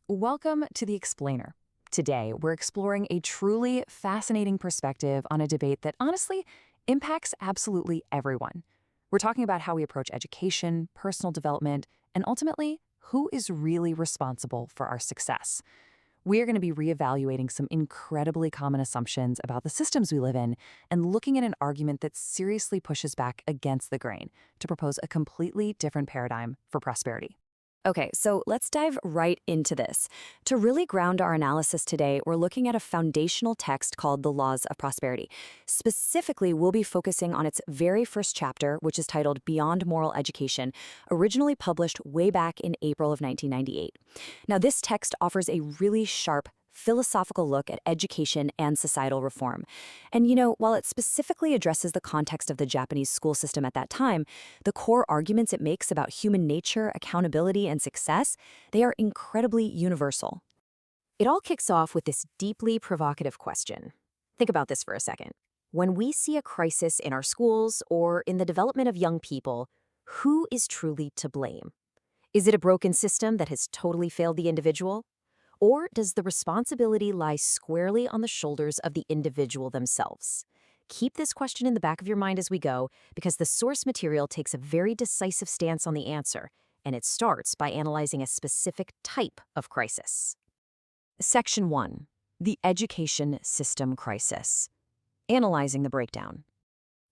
Welcome to The Explainer. Today, we're exploring a truly fascinating perspective on a debate that honestly impacts absolutely everyone. We're talking about how we approach education, personal development, and ultimately, who is really responsible for our success. We are going to be reevaluating some incredibly common assumptions about the systems we live in and looking at an argument that seriously pushes back against the grain to propose a completely different paradigm for prosperity. Okay, so let's dive right into this. To really ground our analysis today, we're looking at a foundational text called The Laws of Prosperity. Specifically, we'll be focusing on its very first chapter, which is titled Beyond Moral Education, originally published way back in April of 1998. Now, this text offers a really sharp, philosophical look at education and societal reform. And while it specifically addresses the context of the Japanese school system at that time, the core arguments it makes about human nature, accountability, and success, they are incredibly universal. It all kicks off with this deeply provocative question. Think about this for a second. When we see a crisis in our schools or in the development of young people, who is truly to blame? Is it a broken system that has totally failed the individual? Or does the responsibility lie squarely on the shoulders of the individual themselves? Keep this question in the back of your mind as we go, because the source material takes a very decisive stance on the answer, and it starts by analyzing a specific type of crisis. Section 1. The Education System Crisis. Analyzing the breakdown.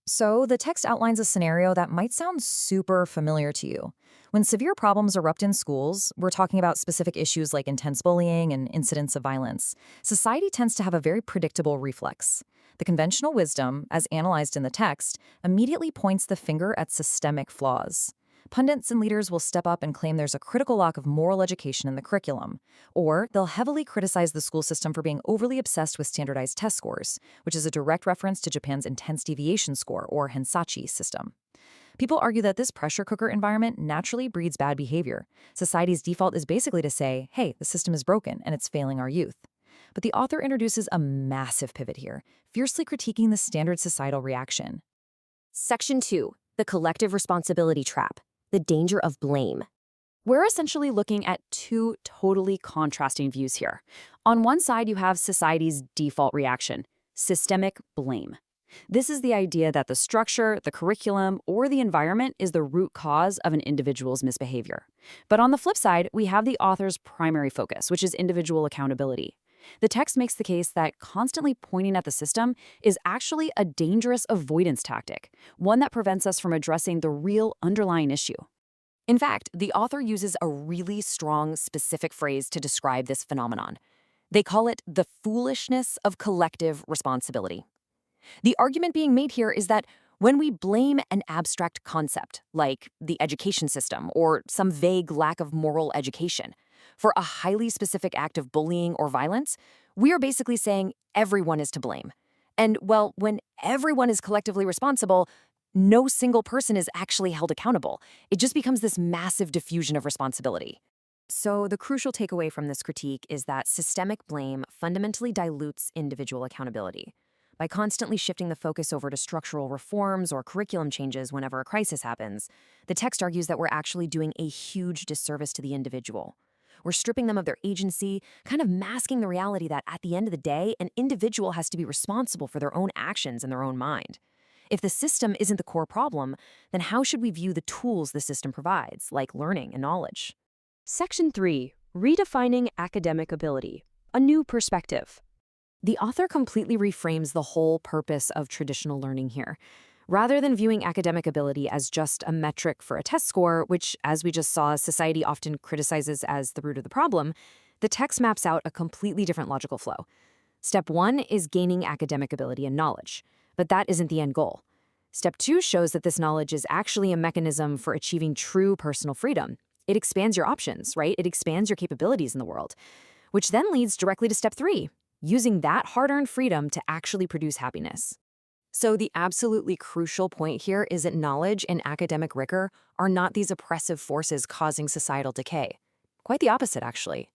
So, the text outlines a scenario that might sound super familiar to you. When severe problems erupt in schools, we're talking about specific issues like intense bullying and incidents of violence. Society tends to have a very predictable reflex. The conventional wisdom, as analyzed in the text, immediately points the finger at systemic flaws. Pundits and leaders will step up and claim there's a critical lack of moral education in the curriculum. Or they'll heavily criticize the school system for being overly obsessed with standardized test scores, which is a direct reference to Japan's intense deviation score, or Hensachi system. People argue that this pressure cooker environment naturally breeds bad behavior. Society's default is basically to say, hey, the system is broken and it's failing our youth. But the author introduces a massive pivot here, fiercely critiquing the standard societal reaction. Section 2. The Collective Responsibility Trap. The Danger of Blame. We're essentially looking at two totally contrasting views here. On one side, you have society's default reaction, systemic blame. This is the idea that the structure, the curriculum, or the environment is the root cause of an individual's misbehavior. But on the flip side, we have the author's primary focus, which is individual accountability. The text makes the case that constantly pointing at the system is actually a dangerous avoidance tactic, one that prevents us from addressing the real underlying issue. In fact, the author uses a really strong, specific phrase to describe this phenomenon. They call it the foolishness of collective responsibility. The argument being made here is that when we blame an abstract concept, like the education system or some vague lack of moral education, for a highly specific act of bullying or violence, we are basically saying everyone is to blame. And, well, when everyone is collectively responsible, no single person is actually held accountable. It just becomes this massive diffusion of responsibility. So the crucial takeaway from this critique is that systemic blame fundamentally dilutes individual accountability. By constantly shifting the focus over to structural reforms or curriculum changes whenever a crisis happens, the text argues that we're actually doing a huge disservice to the individual. We're stripping them of their agency, kind of masking the reality that at the end of the day, an individual has to be responsible for their own actions and their own mind. If the system isn't the core problem, then how should we view the tools the system provides, like learning and knowledge? Section 3. Redefining Academic Ability. A New Perspective. The author completely reframes the whole purpose of traditional learning here. Rather than viewing academic ability as just a metric for a test score, which, as we just saw, society often criticizes as the root of the problem, the text maps out a completely different logical flow. Step 1 is gaining academic ability and knowledge, but that isn't the end goal. Step 2 shows that this knowledge is actually a mechanism for achieving true personal freedom. It expands your options, right? It expands your capabilities in the world, which then leads directly to step 3, using that hard-earned freedom to actually produce happiness. So the absolutely crucial point here is that knowledge and academic rigor are not these oppressive forces causing societal decay. Quite the opposite, actually.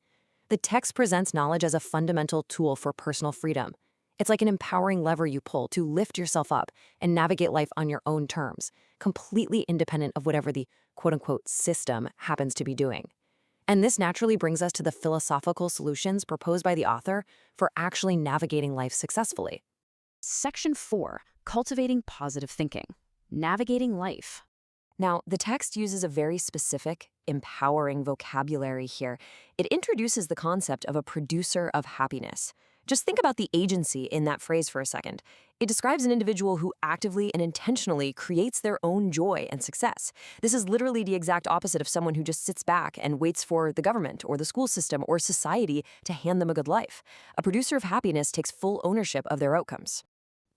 The text presents knowledge as a fundamental tool for personal freedom. It's like an empowering lever you pull to lift yourself up and navigate life on your own terms, completely independent of whatever the quote-unquote system happens to be doing. And this naturally brings us to the philosophical solutions proposed by the author for actually navigating life successfully. Section 4, Cultivating Positive Thinking. Navigating Life. Now, the text uses a very specific, empowering vocabulary here. It introduces the concept of a producer of happiness. Just think about the agency in that phrase for a second. It describes an individual who actively and intentionally creates their own joy and success. This is literally the exact opposite of someone who just sits back and waits for the government or the school system or society to hand them a good life. A producer of happiness takes full ownership of their outcomes.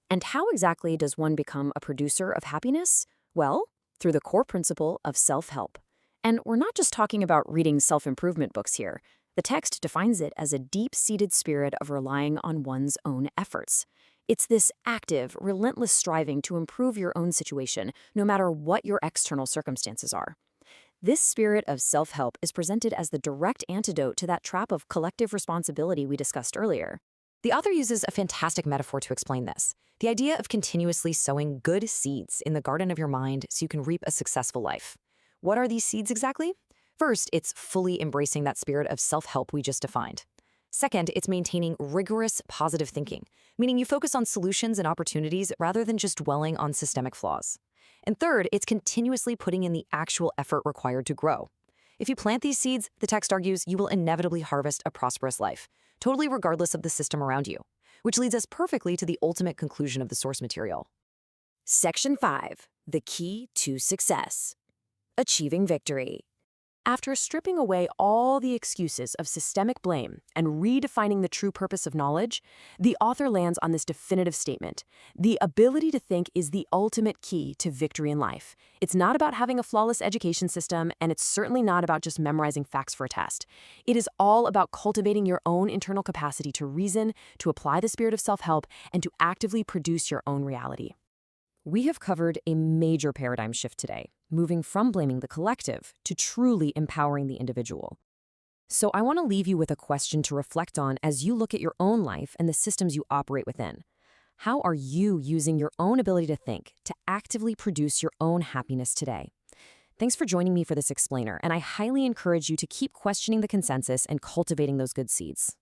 And how exactly does one become a producer of happiness? Well, through the core principle of self-help. And we're not just talking about reading self-improvement books here. The text defines it as a deep-seated spirit of relying on one's own efforts. It's this active, relentless striving to improve your own situation, no matter what your external circumstances are. This spirit of self-help is presented as the direct antidote to that trap of collective responsibility we discussed earlier. The author uses a fantastic metaphor to explain this. The idea of continuously sowing good seeds in the garden of your mind so you can reap a successful life. What are these seeds exactly? First, it's fully embracing that spirit of self-help we just defined. Second, it's maintaining rigorous positive thinking, meaning you focus on solutions and opportunities rather than just dwelling on systemic flaws. And third, it's continuously putting in the actual effort required to grow. If you plant these seeds, the text argues, you will inevitably harvest a prosperous life, totally regardless of the system around you, which leads us perfectly to the ultimate conclusion of the source material. Section 5, The Key to Success. Achieving Victory. After stripping away all the excuses of systemic blame and redefining the true purpose of knowledge, the author lands on this definitive statement. The ability to think is the ultimate key to victory in life. It's not about having a flawless education system, and it's certainly not about just memorizing facts for a test. It is all about cultivating your own internal capacity to reason, to apply the spirit of self-help, and to actively produce your own reality. We have covered a major paradigm shift today, moving from blaming the collective to truly empowering the individual. So I want to leave you with a question to reflect on as you look at your own life and the systems you operate within. How are you using your own ability to think to actively produce your own happiness today? Thanks for joining me for this explainer, and I highly encourage you to keep questioning the consensus and cultivating those good seeds.